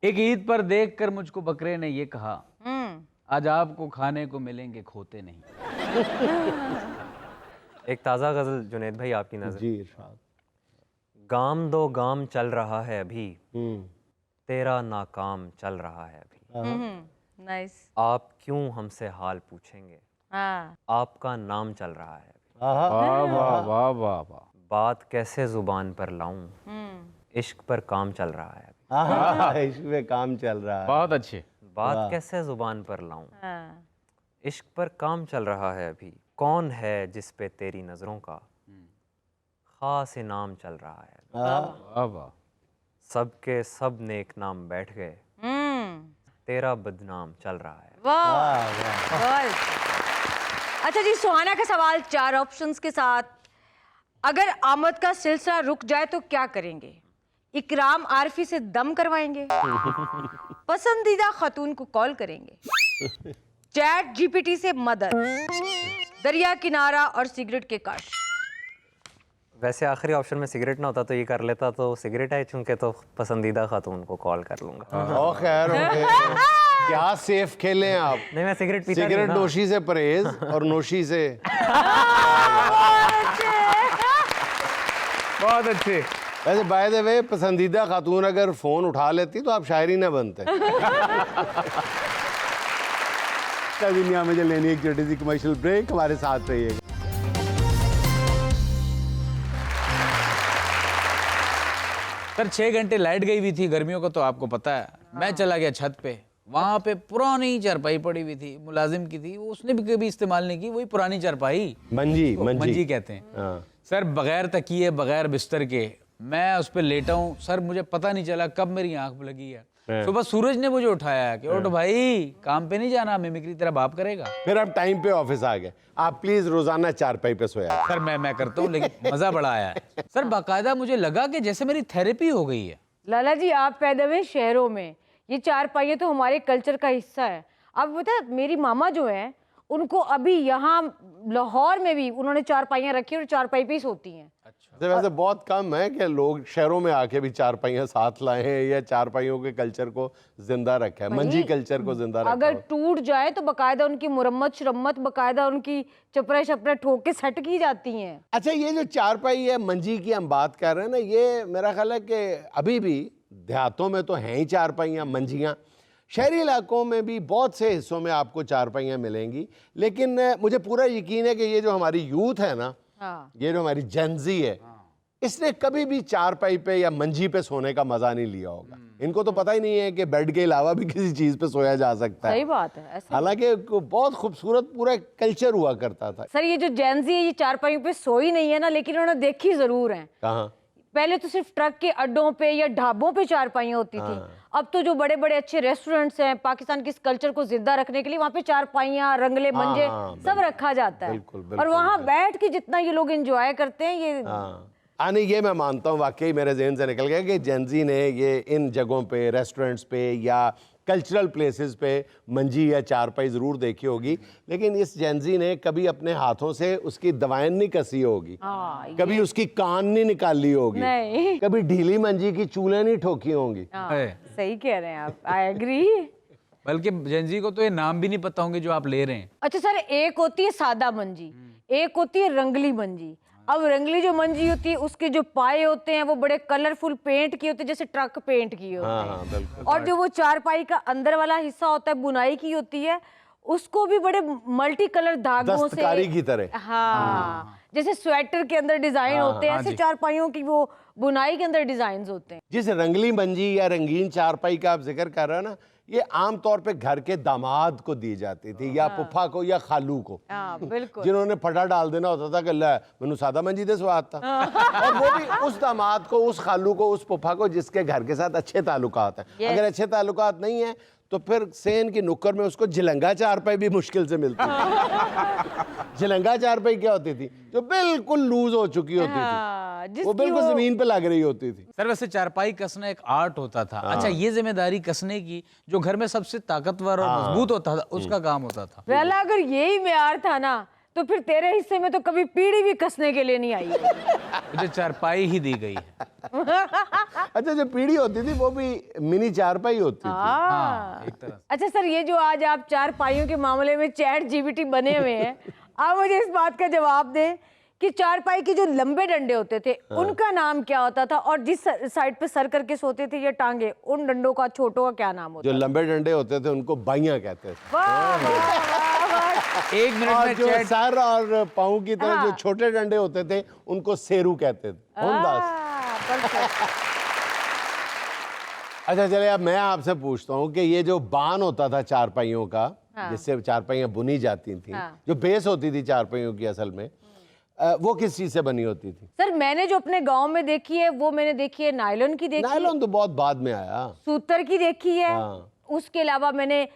एक ईद पर देखकर मुझको बकरे ने ये कहा, आज आपको खाने को मिलेंगे खोते नहीं। एक ताज़ा गज़ल जुनैद भाई आपकी नज़र। जी इरशाद। गाम दो गाम चल रहा है अभी, तेरा नाकाम चल रहा है अभी, नाइस। आप क्यों हमसे हाल पूछेंगे, आपका नाम चल रहा है अभी, वाह वाह वाह वाह वाह। बात कैसे जुबान पर लाऊं, इश्क पर काम चल रहा है अभी, इश्क पे काम चल रहा है। बहुत अच्छे। बात कैसे जुबान पर लाऊं, इश्क पर काम चल रहा है अभी, कौन है जिस पे तेरी नजरों का खास इनाम चल रहा है, वाह वाह। सबके सब नेक नाम बैठ गए, तेरा बदनाम चल रहा है। वाह। अच्छा जी, सुहाना का सवाल 4 ऑप्शंस के साथ, अगर आमद का सिलसिला रुक जाए तो क्या करेंगे? इकराम आरफी से दम करवाएंगे, पसंदीदा खातून को कॉल करेंगे, चैट जीपीटी से मदद, दरिया किनारा और सिगरेट के कश। वैसे आखिरी ऑप्शन में सिगरेट ना होता तो ये कर लेता, तो सिगरेट है चूंकि, तो पसंदीदा खातून को कॉल कर लूंगा। ओ खैर ओके। क्या सेफ खेले हैं आप। नहीं, मैं सिगरेट पीता नहीं सिगरेट ना। नोशी से परहेज और नोशी से। बहुत अच्छे। वैसे बाय द वे, पसंदीदा खातून अगर फोन उठा लेती तो आप शायर ही ना बनते। दुनिया में लेनी एक छोटी सी कमर्शियल ब्रेक, हमारे साथ रहिएगा। सर 6 घंटे लाइट गई हुई थी गर्मियों को, तो आपको पता है मैं चला गया छत पे, वहां पे पुरानी चारपाई पड़ी हुई थी, मुलाजिम की थी, वो उसने भी कभी इस्तेमाल नहीं की, वही पुरानी चारपाई मंजी मंजी कहते हैं। हाँ। सर बगैर तकिए बगैर बिस्तर के मैं उस पर लेटा हूँ सर, मुझे पता नहीं चला कब मेरी आंख लगी है। सुबह सूरज ने मुझे उठाया कि उठ भाई काम पे नहीं जाना, मिमिक्री तेरा बाप करेगा। फिर आप टाइम पे ऑफिस आ गए। आप प्लीज रोजाना चारपाई पे सोया। सर मैं करता हूँ, लेकिन मजा बड़ा आया है सर। बाकायदा मुझे लगा कि जैसे मेरी थेरेपी हो गई है। लाला जी, आप पैदा हुए शहरों में, ये चारपाइयाँ तो हमारे कल्चर का हिस्सा है। अब पता है मेरी मामा जो है, उनको अभी यहाँ लाहौर में भी उन्होंने चारपाइयाँ रखी और चारपाई पे ही सोती हैं। अच्छा। वैसे बहुत कम है कि लोग शहरों में आके भी चारपाइयाँ साथ लाए हैं या चारपाइयों के कल्चर को जिंदा रखा है, मंजी कल्चर को जिंदा रखा अगर हो। टूट जाए तो बकायदा उनकी मुरम्मत शरम्मत, बकायदा उनकी चपरे शपरे ठोक के सेट की जाती हैं। अच्छा, ये जो चारपाई है मंजी की हम बात कर रहे हैं ना, ये मेरा ख्याल है कि अभी भी देहातों में तो हैं ही चारपाइयाँ मंजियाँ, शहरी इलाकों में भी बहुत से हिस्सों में आपको चारपाइयाँ मिलेंगी। लेकिन मुझे पूरा यकीन है कि ये जो हमारी यूथ है ना, हाँ। ये जो हमारी जेनजी है, इसने कभी भी चारपाई पे या मंजी पे सोने का मजा नहीं लिया होगा। इनको तो पता ही नहीं है कि बेड के अलावा भी किसी चीज पे सोया जा सकता सही है। बात है, ऐसा हालांकि बहुत खूबसूरत पूरा कल्चर हुआ करता था। सर ये जो जेंजी है, ये चारपाइयों पे सोई नहीं है ना, लेकिन उन्होंने देखी जरूर है। कहाँ? पहले तो सिर्फ ट्रक के अड्डों पे या ढाबों पे चारपाइयाँ होती थी। अब तो जो बड़े बड़े अच्छे रेस्टोरेंट्स हैं, पाकिस्तान के इस कल्चर को जिंदा रखने के लिए वहाँ पे चारपाइयाँ, रंगले मंजे सब रखा जाता है। बिल्कुल, बिल्कुल, और वहाँ बैठ के जितना ये लोग एंजॉय करते हैं, ये नहीं, ये मैं मानता हूँ, वाकई मेरे जहन से निकल गया कि जेनजी ने ये इन जगहों पे, रेस्टोरेंट्स पे या कल्चरल प्लेसेस पे मंजी या चारपाई ज़रूर देखी होगी, लेकिन इस जेनजी ने कभी अपने हाथों से उसकी दवाएं नहीं कसी होगी, कभी उसकी कान नहीं निकाली होगी, नहीं। कभी ढीली मंजी की चूल्हे नहीं ठोकी होंगी। सही कह रहे हैं आप, आई एग्री। बल्कि जेंजी को तो ये नाम भी नहीं पता होंगे जो आप ले रहे हैं। अच्छा सर, एक होती है सादा मंजी, एक होती है रंगली मंजी। अब रंगली जो मंजी होती है, उसके जो पाए होते हैं वो बड़े कलरफुल पेंट किए होते हैं, जैसे ट्रक पेंट किए होते हैं। हाँ, बिल्कुल। और जो वो चारपाई का अंदर वाला हिस्सा होता है, बुनाई की होती है, उसको भी बड़े मल्टी कलर धागों से, दस्तकारी की तरह। हाँ, जैसे स्वेटर के अंदर डिजाइन होते हैं, ऐसे चारपाइयों की वो बुनाई के अंदर डिजाइन होते हैं। जिस रंगली मंजी या रंगीन चारपाई का आप जिक्र कर रहे हो ना, ये आम तौर पे घर के दामाद को दी जाती थी, या पुप्पा को या खालू को, बिल्कुल। जिन्होंने फटा डाल देना होता था कि लै मैनू सादा मंजी दे स्वाद था। और वो भी उस दामाद को, उस खालू को, उस पुप्पा को जिसके घर के साथ अच्छे ताल्लुकात हैं। अगर अच्छे ताल्लुकात नहीं है तो फिर सेन की नुक्कड़ में उसको झिलंगा चारपाई भी मुश्किल से मिलती थी। झिलंगा चारपाई क्या होती थी? जो बिल्कुल लूज हो चुकी होती थी, वो बिल्कुल जमीन पे लग रही होती थी। सर वैसे चारपाई कसना एक आर्ट होता था। अच्छा, ये जिम्मेदारी कसने की जो घर में सबसे ताकतवर और मजबूत होता था, उसका काम होता था। वेला अगर यही मेयार था ना, तो फिर तेरे हिस्से में तो कभी पीढ़ी भी कसने के लिए नहीं आई। मुझे चारपाई ही दी गई है। अच्छा, जो पीढ़ी होती थी वो भी मिनी चारपाई होती थी। हाँ, एक तरह से। अच्छा सर, ये जो आज आप चारपाइयों के मामले में चैट जीपीटी बने हुए हैं, आप मुझे इस बात का जवाब दें कि चारपाई के जो लंबे डंडे होते थे, उनका नाम क्या होता था? और जिस साइड पे सर करके सोते थे ये टांगे, उन डंडों का, छोटों का क्या नाम होता जो लंबे डंडे होते थे उनको बाइयां कहते थे। वाह, वाह, वाह। एक मिनट और में जो चैट सर और पाँव की तरह जो छोटे डंडे होते थे उनको सेरू कहते थे। होमदास। अच्छा चले, अब मैं आपसे पूछता हूँ कि ये जो बान होता था चारपाइयों का, जिससे चारपाइयाँ बुनी जाती थी, जो बेस होती थी चारपाइयों की असल में, वो किस चीज से बनी होती थी? सर मैंने जो अपने गांव में देखी है वो मैंने देखी है नायलॉन की देखी है, नायलॉन तो बहुत बाद में आया। सूतर की देखी है, उसके अलावा मैंने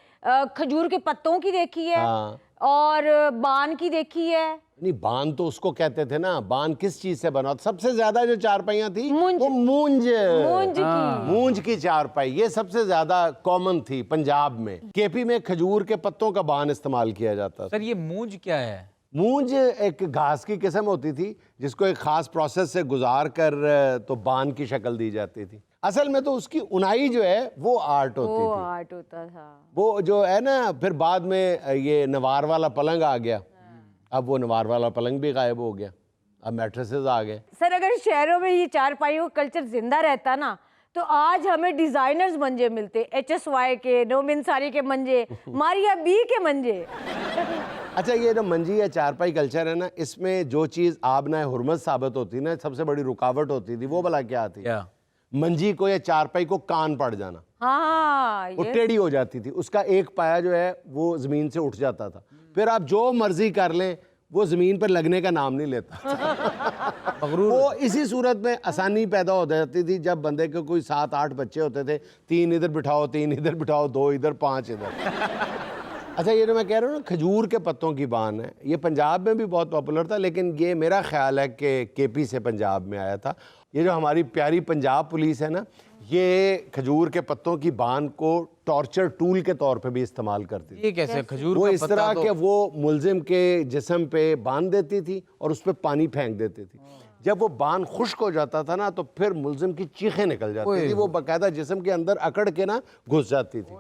खजूर के पत्तों की देखी है, और बान की देखी है। नहीं, बान तो उसको कहते थे ना। बान किस चीज से बना होता? सबसे ज्यादा जो चारपाइयां थी मूंज। वो मूंज की। मूंज की चारपाई, ये सबसे ज्यादा कॉमन थी पंजाब में। केपी में खजूर के पत्तों का बान इस्तेमाल किया जाता था। सर ये मूंज क्या है? मूंज एक घास की किस्म होती थी जिसको एक खास प्रोसेस से गुजार कर तो बान की शक्ल दी जाती थी। असल में तो उसकी उनाई जो है वो आर्ट होती वो थी। आर्ट होता था। वो जो है ना, फिर बाद में ये नवार वाला पलंग आ गया। अब वो नवार वाला पलंग भी गायब हो गया, अब मैट्रेसेस आ गए। सर अगर शहरों में ये चारपाइयों का कल्चर जिंदा रहता ना तो आज हमें डिजाइनर्स मंजे मिलते, HSY के, नोमिन सारी के मंजे, मारिया बी के मंजे। अच्छा, ये जो मंजी या चारपाई कल्चर है ना, इसमें जो चीज़ आबना हुर्मत साबित होती ना, सबसे बड़ी रुकावट होती थी, वो भला क्या थी? क्या? मंजी को या चारपाई को कान पड़ जाना। हाँ वो टेढ़ी हो जाती थी, उसका एक पाया जो है वो जमीन से उठ जाता था। फिर आप जो मर्जी कर लें, वो जमीन पर लगने का नाम नहीं लेता। वो इसी सूरत में आसानी पैदा हो जाती थी जब बंदे के कोई 7-8 बच्चे होते थे, 3 इधर बिठाओ, 3 इधर बिठाओ, 2 इधर, 5 इधर। अच्छा, ये जो मैं कह रहा हूँ ना खजूर के पत्तों की बान है, ये पंजाब में भी बहुत पॉपुलर था, लेकिन ये मेरा ख्याल है कि केपी से पंजाब में आया था। ये जो हमारी प्यारी पंजाब पुलिस है ना, ये खजूर के पत्तों की बान को टॉर्चर टूल के तौर पे भी इस्तेमाल करती थी। ये कैसे? खजूर वो का इस पत्ता तरह तो के वो मुलजिम के जिस्म पे बांध देती थी और उस पर पानी फेंक देती थी। जब वो बान खुश्क हो जाता था ना, तो फिर मुलजिम की चीखें निकल जाती थी, वो बाकायदा जिस्म के अंदर अकड़ के ना घुस जाती थी।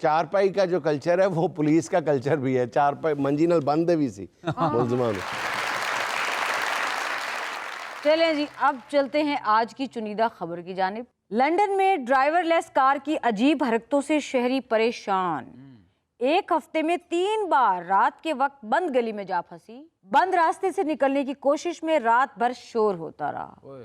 चारपाई का जो कल्चर है वो पुलिस का कल्चर भी है। चारपाई मंजी नाल बंद भी सी मुलजिमां नूं। चलें जी, अब चलते हैं आज की चुनिंदा खबर की जानिब। लंदन में ड्राइवरलेस कार की अजीब हरकतों से शहरी परेशान। एक हफ्ते में 3 बार रात के वक्त बंद गली में जा फंसी। बंद रास्ते से निकलने की कोशिश में रात भर शोर होता रहा।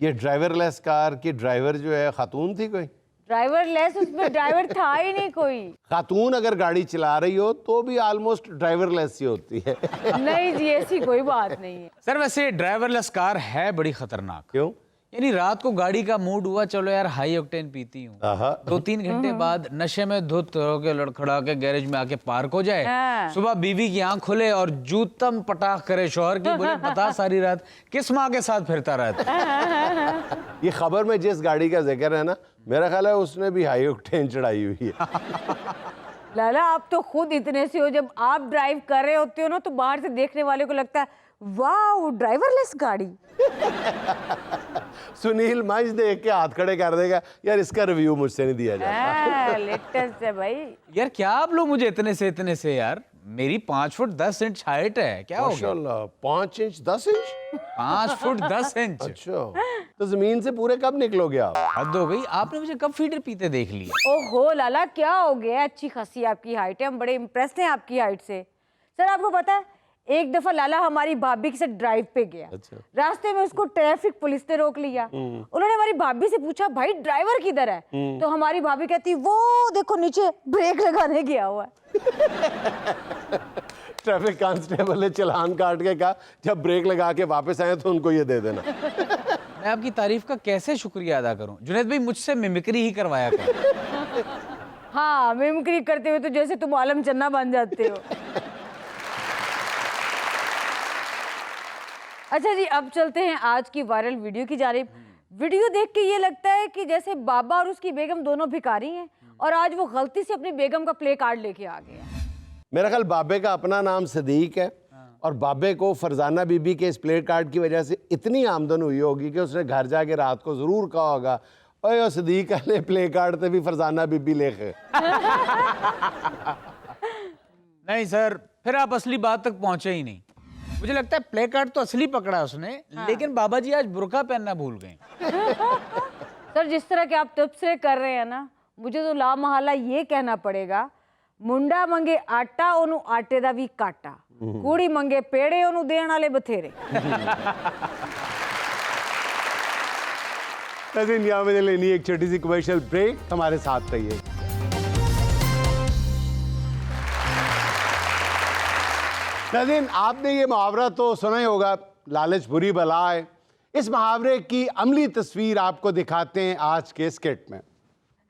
ये ड्राइवरलेस कार की ड्राइवर जो है खातून थी कोई? ड्राइवरलेस, उसमें ड्राइवर था ही नहीं कोई। खातून अगर गाड़ी चला रही हो तो भी ऑलमोस्ट ड्राइवरलेस ही होती है। नहीं जी, ऐसी कोई बात नहीं है। सर वैसे ड्राइवरलेस कार है बड़ी खतरनाक। क्यों? यानी रात को गाड़ी का मूड हुआ, चलो यार हाई ऑक्टेन पीती हूँ, 2-3 घंटे बाद नशे में धुत होके लड़खड़ा के गैरेज में आके पार्क हो जाए, सुबह बीवी की आंख खुले और जूतम पटाख करे शोहर की, बोले बता सारी रात किस माँ के साथ फिरता रहता। ये खबर में जिस गाड़ी का जिक्र है ना, मेरा ख्याल है उसने भी हाई ऑक्टेन चढ़ाई हुई है। लाला, आप तो खुद इतने से हो, जब आप ड्राइव कर रहे होते हो ना तो बाहर से देखने वाले को लगता है वाह ड्राइवरलेस गाड़ी। सुनील मंच देख के हाथ खड़े कर देगा, यार इसका रिव्यू मुझसे नहीं दिया जाता। लेटेस्ट है भाई। यार क्या आप लोग मुझे इतने से यार, मेरी 5 फुट 10 इंच हाइट है, क्या हो गया? माशाल्लाह, 5 इंच 10 इंच? 5 foot 10 inch. अच्छा, तो जमीन से पूरे कब निकलोगे आप? हद हो गई, आपने मुझे कब फीडर पीते देख लिया? ओहो लाला, क्या हो गया? अच्छी खासी आपकी हाइट है, हम बड़े इम्प्रेस हैं आपकी हाइट से। सर आपको पता है, एक दफा लाला हमारी भाभी के साथ ड्राइव पे गया। अच्छा। रास्ते में उसको ट्रैफिक पुलिस ने रोक लिया। उन्होंने हमारी भाभी से पूछा भाई ड्राइवर किधर है? तो हमारी भाभी कहती वो देखो नीचे ब्रेक लगाने गया हुआ है। ट्रैफिक कांस्टेबल ने चालान काट के कहा जब ब्रेक लगा के वापस आए तो उनको ये दे देना। मैं आपकी तारीफ का कैसे शुक्रिया अदा करूं? जुनैद भाई मुझसे मिमिक्री ही करवाया कर। हाँ, मिमिक्री करते हुए तो जैसे तुम आलम चन्ना बन जाते हो। अच्छा जी, अब चलते हैं आज की वायरल वीडियो की जानिब। वीडियो देख के ये लगता है कि जैसे बाबा और उसकी बेगम दोनों भिखारी हैं और आज वो गलती से अपनी बेगम का प्ले कार्ड लेके आ गया। मेरा ख्याल बाबे का अपना नाम सदीक है और बाबे को फरजाना बीबी के इस प्ले कार्ड की वजह से इतनी आमदन हुई होगी कि उसने घर जाके रात को जरूर कहा होगा, ओए सदीक वाले प्ले कार्ड से भी फरजाना बीबी लेके। नहीं सर, फिर आप असली बात तक पहुंचे ही नहीं। मुझे लगता है प्ले कार्ड तो असली पकड़ा उसने, लेकिन बाबा जी आज बुर्का पहनना भूल गए। सर जिस तरह के आप तबसरे कर रहे हैं ना, मुझे तो ला महला ये कहना पड़ेगा, मुंडा मंगे आटा ओनू आटे दा भी काटा, कुड़ी मंगे पेड़े ओनू देण वाले बथेरे। लेकिन यहाँ मुझे लेनी एक छोटी सी कमर्शियल ब्रेक, हमारे साथ रहिए। नाज़रीन, आपने ये मुहावरा तो सुना ही होगा, लालच बुरी बला है। इस मुहावरे की अमली तस्वीर आपको दिखाते हैं आज के स्किट में।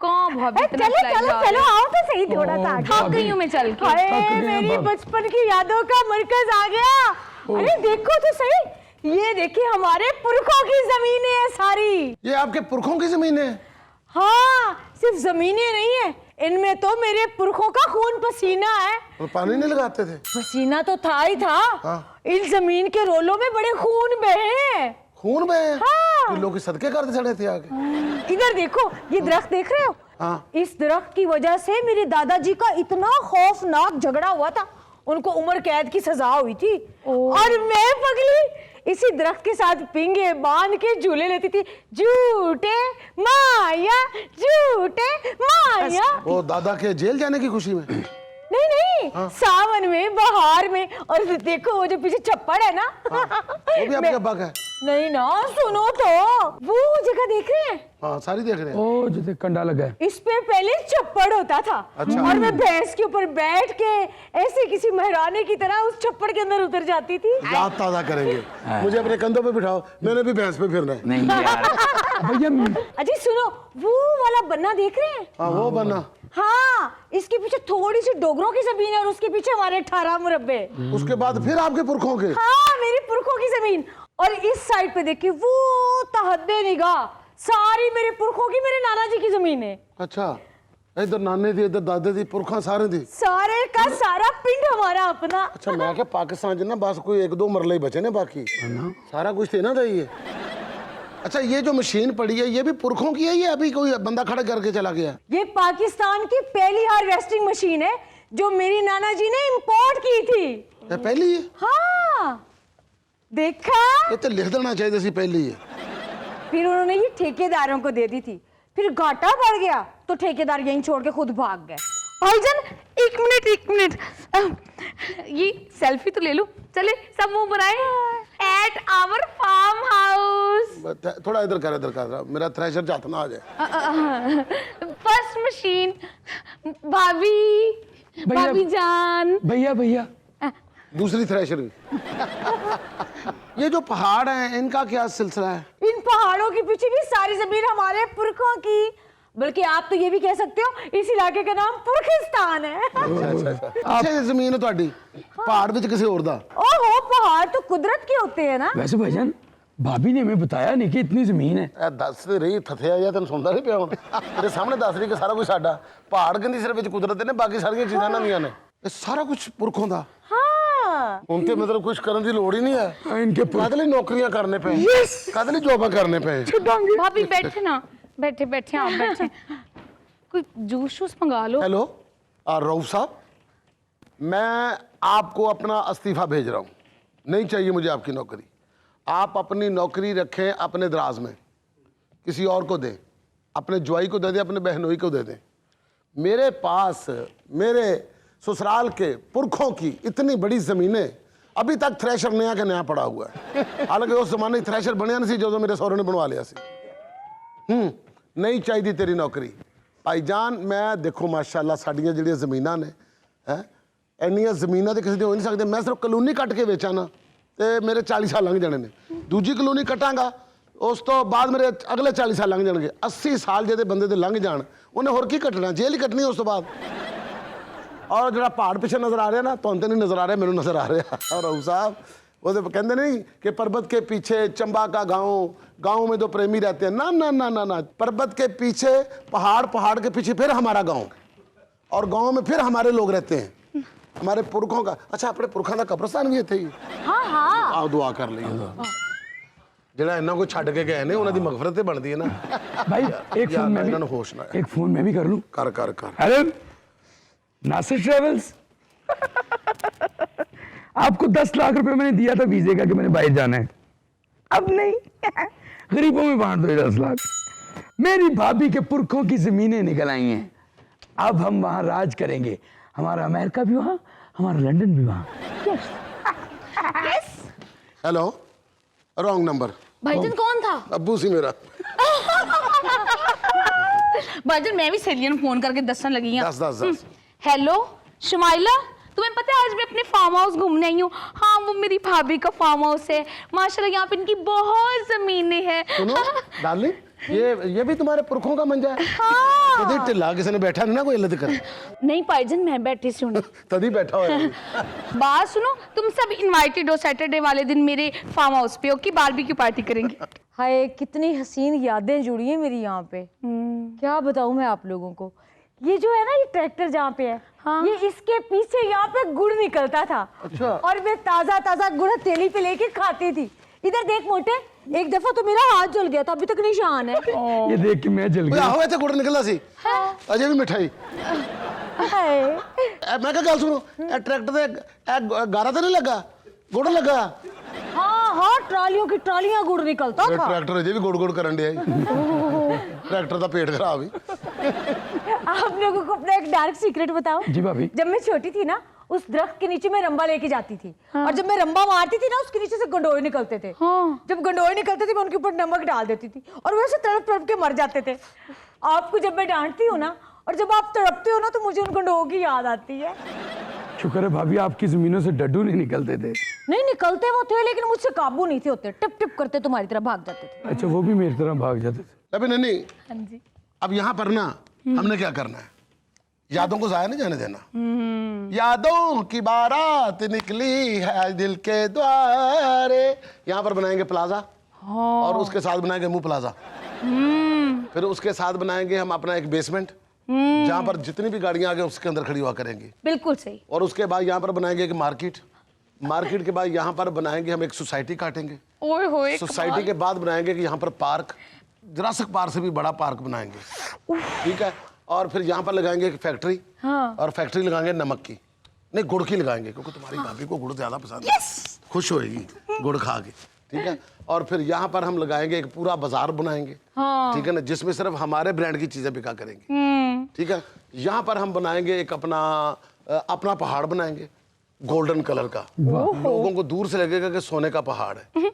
कौन भाभी इतना चलो चलाई चलो जा चलो रही? आओ तो सही थोड़ा सा आगे। थक गई हूँ मैं चल के। हाय मेरी बचपन की यादों का मरकज आ गया। अरे देखो तो सही, ये देखिए हमारे पुरखों की जमीनें हैं सारी। ये आपके पुरखों की जमीन है? हाँ, सिर्फ जमीनें नहीं है, इनमें तो मेरे पुरखों का खून पसीना है। और पानी नहीं लगाते थे? पसीना तो था ही था। इन जमीन के रोलों में बड़े खून बहे हैं। खून बहे? हाँ। कि लोग सदके करते चढ़े थे आगे। इधर देखो, ये दरख्त देख रहे हो? हाँ। इस दरख्त की वजह से मेरे दादाजी का इतना खौफनाक झगड़ा हुआ था, उनको उम्र कैद की सजा हुई थी। और मैं पगली इसी दरख्त के साथ पिंगे बांध के झूले लेती थी। झूठे माया, झूठे माया। वो दादा के जेल जाने की खुशी में? नहीं नहीं, सावन में, बहार में। और देखो वो जो पीछे छप्पड़ है ना, वो भी आपके अब्बा का है? नहीं ना, सुनो तो, वो जगह देख रहे हैं? हाँ, सारी देख रहे हैं। ओ जैसे कंडा लगा है। इस पे पहले छप्पड़ होता था। अच्छा। और मैं भैंस के ऊपर बैठ के ऐसे किसी महारानी की तरह उस छप्पड़ के अंदर उतर जाती थी। याद ताजा करेंगे। मुझे अपने कंधों पे बिठाओ, मैंने भी भैंस पे फिरना है। नहीं यार भैया अजी सुनो, वो वाला बन्ना देख रहे हैं? हाँ, वो बना। हाँ, इसके पीछे थोड़ी सी डोगरों की जमीन है और उसके पीछे हमारे 18 मुरब्बे। उसके बाद फिर आपके पुरखों के? हाँ, मेरी पुरखों की जमीन। और इस साइड पे देखिए, वो तहद्दे निगाह सारी मेरे पुरखों की, मेरे नाना जी की जमीन है। अच्छा, इधर नाने थी, इधर दादे थी, पुरखा सारे थी। सारे का सारा पिंड हमारा अपना। अच्छा, मैं क्या पाकिस्तान च ना बस कोई एक दो मरले ही बचे ने, बाकी सारा कुछ थे ना था ये। अच्छा, ये जो मशीन पड़ी है ये भी पुरखों की है, ये अभी कोई बंदा खड़ा करके चला गया? ये पाकिस्तान की पहली हार्वेस्टिंग मशीन है जो मेरी नाना जी ने इंपोर्ट की थी। ये पहली है? हाँ, देखा? ये तो लिख देना चाहिए थी पहली है। फिर उन्होंने ये ठेकेदारों को दे दी थी, फिर घाटा बढ़ गया तो ठेकेदार यहीं छोड़ के खुद भाग गए। भाईजान एक मिनट, ये सेल्फी तो ले लो। चले सब मुंह बनाए एट आवर फार्म हाउस। थोड़ा इधर कर, मेरा थ्रेशर जात ना आ जाए। फर्स्ट मशीन, भाभी जान। भैया दूसरी थ्रेशर भी। ये जो पहाड़ हैं इनका क्या सिलसिला है? इन पहाड़ों के पीछे भी सारी जमीन हमारे पुरखों की, बल्कि आप तो ये भी कह सकते हो इस इलाके का नाम पुरखिस्तान है। अच्छा, ये जमीन है ਤੁਹਾਡੀ पहाड़ ਵਿੱਚ ਕਿਸੇ ਹੋਰ ਦਾ? ओहो, पहाड़ तो कुदरत के होते हैं ना। वैसे भाईजान भाभी ने हमें बताया नहीं कि इतनी जमीन है। ਇਹ ਦੱਸ ਤੇ ਰਹੀ ਥਥਿਆ ਜਾਂ ਤੈਨੂੰ ਸੁਣਦਾ ਨਹੀਂ ਪਿਆ ਹੁਣ? ਤੇਰੇ ਸਾਹਮਣੇ ਦੱਸ ਰਹੀ ਕਿ ਸਾਰਾ ਕੁਝ ਸਾਡਾ। ਪਹਾੜ ਕਹਿੰਦੀ ਸਿਰਫ ਵਿੱਚ ਕੁਦਰਤ ਦੇ ਨੇ, ਬਾਕੀ ਸਾਰੀਆਂ ਚੀਜ਼ਾਂ ਨਵੀਆਂ ਨੇ। ਇਹ ਸਾਰਾ ਕੁਝ ਪੁਰਖੋਂ ਦਾ। हाँ, ਹੁਣ ਤੇ ਮਤਲਬ ਕੁਝ ਕਰਨ ਦੀ ਲੋੜ ਹੀ ਨਹੀਂ ਹੈ। इनके ਕਾਹਦੇ ਲਈ ਨੌਕਰੀਆਂ ਕਰਨੇ ਪਏ? ਕਾਹਦੇ ਲਈ ਜੋਬਾਂ ਕਰਨੇ ਪਏ? भाभी बैठे ना, बैठे आप बैठे। कोई जूस शूस मंगा लो। हेलो रऊफ साहब, मैं आपको अपना इस्तीफा भेज रहा हूँ। नहीं चाहिए मुझे आपकी नौकरी। आप अपनी नौकरी रखें अपने दराज में, किसी और को दें, अपने ज्वाई को दे दें, अपने बहनोई को दे दें। मेरे पास मेरे ससुराल के पुरखों की इतनी बड़ी ज़मीनें, अभी तक थ्रेशर नया का नया पड़ा हुआ है। हालांकि उस जमाने थ्रेशर बनया नहीं सी जो मेरे सहुरे ने बनवा लिया सी। नहीं चाहिए तेरी नौकरी भाईजान। मैं देखो माशाल्लाह साड़ियाँ जिहड़ियां ज़मीनां ने है, ਇੰਨੀਆਂ ਜ਼ਮੀਨਾਂ ਤੇ ਕਿਸੇ ਦੇ ਹੋ ਨਹੀਂ ਸਕਦੇ। मैं सिर्फ कलोनी ਕੱਟ ਕੇ ਵੇਚਾਂ ਨਾ ਤੇ ਮੇਰੇ 40 ਸਾਲ ਲੰਘ ਜਾਣੇ ਨੇ। ਦੂਜੀ ਕਲੋਨੀ ਕੱਟਾਂਗਾ ਉਸ ਤੋਂ ਬਾਅਦ ਮੇਰੇ ਅਗਲੇ 40 ਸਾਲ ਲੰਘ ਜਾਣਗੇ। 80 ਸਾਲ ਜਿਹਦੇ ਬੰਦੇ ਦੇ ਲੰਘ ਜਾਣ ਉਹਨੇ ਹੋਰ ਕੀ ਕੱਟਣਾ, ਜੇਲ੍ਹ ਹੀ ਕੱਟਣੀ ਉਸ ਤੋਂ ਬਾਅਦ। और ਜਿਹੜਾ पहाड़ पीछे नजर आ रहा है ना, ਤੁਹਾਨੂੰ ਤੇ नहीं नजर आ रहा, मैनू नजर आ रहा। और राव साहब वो तो कहते नहीं कि पर्वत के पीछे चंबा का गांव में तो प्रेमी रहते हैं। ना ना ना ना ना, पर्वत के पीछे पहाड़, पहाड़ के पीछे फिर हमारा गांव, और गांव में फिर हमारे लोग रहते हैं, हमारे पुरखों का। अच्छा, अपने पुरखों का कब्रिस्तान भी इत्थे ही? हाँ हाँ, आओ दुआ कर लईए। ਜਿਹੜਾ ਇਹਨਾਂ को ਛੱਡ ਕੇ ਗਏ ਨੇ ਉਹਨਾਂ ਦੀ ਮਗਫਰਤ ਤੇ ਬਣਦੀ ਹੈ ਨਾ। भाई एक यार, फोन में ਇਹਨਾਂ ਨੂੰ भी, ਹੋਸ਼ ਨਾ एक फोन में भी कर लूं। ਕਰ ਕਰ ਕਰ। हेलो नासिर ट्रेवल्स, आपको 10 लाख रुपए मैंने दिया था वीजे का कि मैंने बाहर जाना है। अब नहीं, गरीबों में बांट दो 10 लाख। मेरी भाभी के पुरखों की जमीनें निकल आई हैं, अब हम वहां राज करेंगे। हमारा अमेरिका भी वहां, हमारा लंदन भी वहां। Hello, wrong number. भाईजान कौन था? अब्बू सी मेरा। भाईजान मैं भी सहेलियों को फोन करके दसन लगी हूं। दस। हेलो शुमाइला, तुम्हें पता है आज मैं अपने फार्म हाउस घूमने आई हूँ। हाँ, वो मेरी भाभी का फार्म हाउस है। माशाल्लाह यहाँ पे इनकी बहुत जमीनें हैं। सुनो डार्लिंग, ये भी तुम्हारे पुरखों का मंजा है? कभी ढिला किसी ने बैठा नहीं ना कोई इल्लत कर नहीं भाईजान मैं बैठी सी हूँ तभी बैठा हुआ है। बात सुनो, तुम सब इनवाइटेड हो सैटरडे वाले दिन मेरे फार्म हाउस पे, ओके? बारबेक्यू पार्टी करेंगे। हाय कितनी हसीन यादें जुड़ी हैं मेरी यहाँ पे। क्या बताऊँ मैं आप लोगों को। ये जो है ना, ये ट्रैक्टर जहाँ पे है, हाँ। ये इसके पीछे यहाँ पे गुड़ निकलता था। अच्छा। और मैं ताजा ताजा गुड़ थैली पे लेके खाती थी। इधर देख मोटे, एक दफा तो मेरा हाथ जल गया था, अभी तक निशान है। ये देख के मैं जल गया। आहो इतने गुड़ निकला सी अजय भी मिठाई। हाय मैं क्या गल सुनो, ट्रैक्टर से गारा तो नहीं लगा, गुड़ लगा? हाँ हाँ, ट्रालियों की ट्रालियां गुड़ निकलता था। ट्रैक्टर अजय भी गुड़ गुड़ करन दिया ट्रैक्टर का पेट खराब ही। आप लोगों को अपना एक डार्क सीक्रेट बताओ। जी भाभी। जब मैं छोटी थी ना, उस दरख्त के नीचे मैं रंबा लेके जाती थी। और जब मैं रंबा मारती थी ना, उसके नीचे से गंडोए निकलते थे। जब गंडोए निकलते थे, मैं उनके ऊपर नमक डाल देती थी और वैसे तड़प तड़प के मर जाते थे। आपको जब मैं डांटती हूँ ना, और जब आप तड़पते हो ना, तो मुझे उन गंडोओं की याद आती है। शुक्र है भाभी आपकी जमीनों से डड्डू नहीं निकलते थे। नहीं निकलते वो थे, लेकिन मुझसे काबू नहीं थे होते। टिप टिप करते तुम्हारी तरह भाग जाते थे। अच्छा, वो भी मेरी तरह भाग जाते थे। अभी नहीं, अब यहाँ पर ना हमने क्या करना है, यादों को जाया नहीं जाने देना। यादों की बारात निकली है दिल के द्वारे। यहाँ पर बनाएंगे प्लाजा, और उसके साथ बनाएंगे मुंह प्लाजा। फिर उसके साथ बनाएंगे हम अपना एक बेसमेंट, जहाँ पर जितनी भी गाड़ियां आगे उसके अंदर खड़ी हुआ करेंगी। बिल्कुल सही। और उसके बाद यहाँ पर बनाएंगे एक मार्केट, मार्केट के बाद यहाँ पर बनाएंगे हम एक सोसाइटी काटेंगे। ओए होए, सोसाइटी के बाद बनाएंगे कि यहाँ पर पार्क, जुरासिक पार्क से भी बड़ा पार्क बनाएंगे, ठीक है। और फिर यहाँ पर लगाएंगे एक फैक्ट्री, और फैक्ट्री लगाएंगे नमक की, नहीं गुड़ की लगाएंगे, क्योंकि तुम्हारी भाभी को गुड़ ज्यादा पसंद है, खुश होएगी गुड़ खा के, ठीक है। और फिर यहाँ पर हम लगाएंगे एक पूरा बाजार बनाएंगे, ठीक है ना, जिसमें सिर्फ हमारे ब्रांड की चीजें बिका करेंगी, ठीक है। यहाँ पर हम बनाएंगे एक अपना पहाड़ बनाएंगे गोल्डन कलर का, लोगों को दूर से लगेगा कि सोने का पहाड़ है।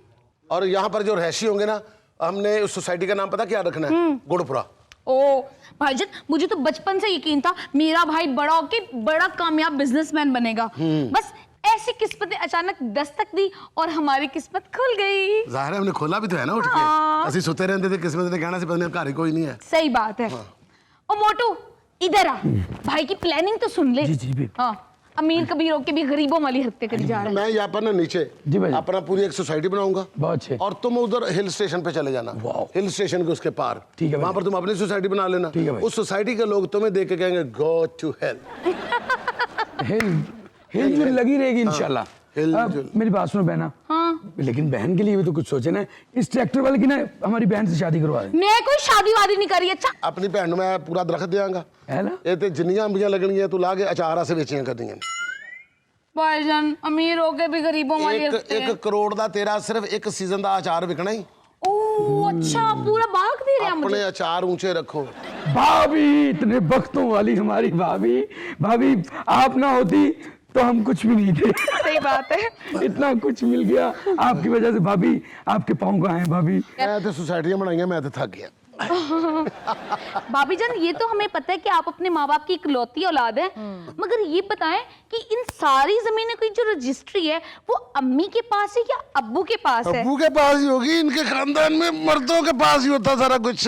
और यहाँ पर जो रहशी होंगे ना, हमने उस सोसाइटी का नाम पता क्या रखना है? गुड़पुरा। ओ भाईजान, मुझे तो बचपन से यकीन था मेरा भाई बड़ा होके बड़ा कामयाब बिजनेसमैन बनेगा। बस ऐसी किस्मत ने अचानक दस्तक दी और हमारी किस्मत खुल गई। जाहिर है हमने खोला भी तो है ना उठ के, ऐसे सोते रहते थे, किस्मत ने कहना से पता घर ही कोई नहीं है। सही बात है। ओ मोटू इधर आ, भाई की प्लानिंग तो सुन ले। जी जी भी। हाँ, अमीर कबीर होके भी गरीबों वाली हरकतें करी जा रहे हैं। मैं यहाँ पर ना नीचे जी भाई। अपना पूरी एक सोसाइटी बनाऊंगा, बहुत अच्छे। और तुम उधर हिल स्टेशन पे चले जाना, हिल स्टेशन के उसके पार, ठीक है भाई। वहां पर तुम अपनी सोसाइटी बना लेना। ठीक है भाई। उस सोसाइटी के लोग तुम्हें देख के कहेंगे गो टू हेल। हिलजुल लगी रहेगी इंशाल्लाह। हिलजुल। मेरी बात सुनो बहना। हाँ। लेकिन बहन के लिए भी तो कुछ सोचे ना, इस ट्रैक्टर वाले की ना हमारी बहन से शादी करवा दे। मैं कोई शादी वादी नहीं करी। अच्छा अपनी भैन मैं पूरा दरख्त देंगा, है ना? ये ते जिन्नियां अंबियां लगनियां तू ला के अचार से बेचियां करनियां। भाईजान अमीर होके भी गरीबों वाली हरकतें। एक करोड़ का तेरा सिर्फ एक सीजन का अचार बिकना ही। ओ अच्छा, पूरा बाग दे रहा अपने मुझे। अचार ऊंचे रखो। भाभी इतने बख्तों वाली हमारी भाभी, भाभी आप ना होती तो हम कुछ भी नहीं थे। सही बात है। इतना कुछ मिल गया आपकी वजह से भाभी, आपके पाँव कहाँ हैं भाभी? मैं तो सोसाइटियां बनाई, मैं तो थक गया। भाभी जान, ये तो हमें पता है कि आप अपने माँ बाप की इकलौती औलाद है, मगर ये बताएं कि इन सारी जमीनों की जो रजिस्ट्री है वो अम्मी के पास है या अब्बू के पास है? अब्बू के पास ही होगी, इनके खानदान में मर्दों के पास ही होता सारा कुछ।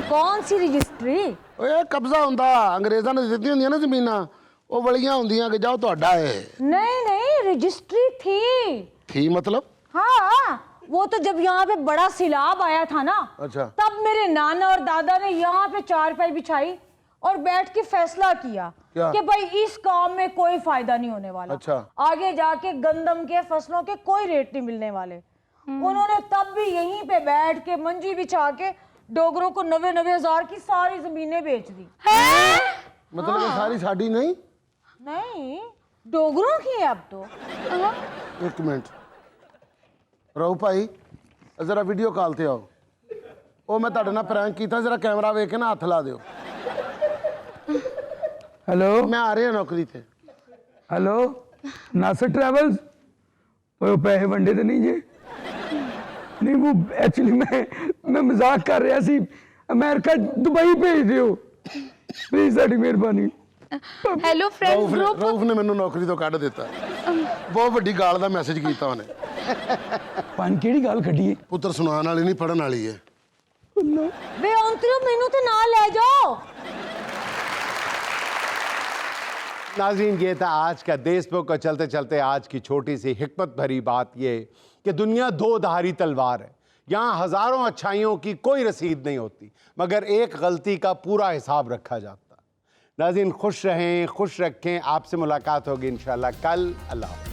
कौन सी रजिस्ट्री? ओए कब्जा ਹੁੰਦਾ अंग्रेजां ने ਦਿੱਤੀ ਹੁੰਦੀਆਂ ਨਾ ਜ਼ਮੀਨਾਂ, ਉਹ ਵਲੀਆਂ ਹੁੰਦੀਆਂ ਕਿ ਜਾਓ ਤੁਹਾਡਾ ਹੈ। नहीं नहीं, रजिस्ट्री थी। थी मतलब? हाँ, वो तो जब यहाँ पे बड़ा सैलाब आया था ना, अच्छा। तब मेरे नाना और दादा ने यहाँ पे चारपाई बिछाई और बैठ के फैसला किया क्या? कि भाई इस काम में कोई फायदा नहीं होने वाला। अच्छा। आगे जाके गंदम के फसलों के कोई रेट नहीं मिलने वाले। उन्होंने तब भी यहीं पे बैठ के मंजी बिछा के डोगरों को 90-90 हजार की सारी जमीनें बेच दी। मतलब ये सारी साड़ी नहीं? नहीं, डोगरों की है अब तो। एक मिनट ਰਹੂ ਭਾਈ, जरा वीडियो कॉल ਤੇ ਆਓ। ਉਹ ਮੈਂ ਤੁਹਾਡੇ ਨਾਲ ਪ੍ਰੈਂਕ ਕੀਤਾ, जरा कैमरा ਵੇਖ ਕੇ ਨਾ ਹੱਥ ਲਾ ਦਿਓ। हेलो मैं आ ਰਿਹਾ नौकरी ਤੇ। हेलो नासर ट्रैवल्स, वो पैसे वंडे तो नहीं जे? नहीं वो एक्चुअली मैं मजाक कर रहा सी, अमेरिका दुबई भेज दियो प्लीज, साड़ी मेहरबानी। Hello friends group. ਰਊਫ ਨੇ ਮੈਨੂੰ ਨੌਕਰੀ ਤੋਂ ਕੱਢ ਦਿੱਤਾ, ਬਹੁਤ ਵੱਡੀ ਗਾਲ ਦਾ ਮੈਸੇਜ ਕੀਤਾ ਉਹਨੇ। पान केड़ी गाल कड्डी है? ਪੁੱਤਰ ਸੁਣਾਉਣ ਵਾਲੀ ਨਹੀਂ, ਪੜਨ ਵਾਲੀ ਹੈ। अल्लाह ਵੇ ਔਂਤਰਿਓ ਮੈਨੂੰ ਤੇ ਨਾਲ ਲੈ ਜਾਓ। नाज़रीन, ये था आज का देश बुक। और चलते चलते आज की छोटी सी हिकमत भरी बात ये कि दुनिया दो धारी तलवार है। यहाँ हज़ारों अच्छाइयों की कोई रसीद नहीं होती, मगर एक गलती का पूरा हिसाब रखा जाता। नाज़रीन, खुश रहें, खुश रखें। आपसे मुलाकात होगी इंशाल्लाह कल। अल्लाह।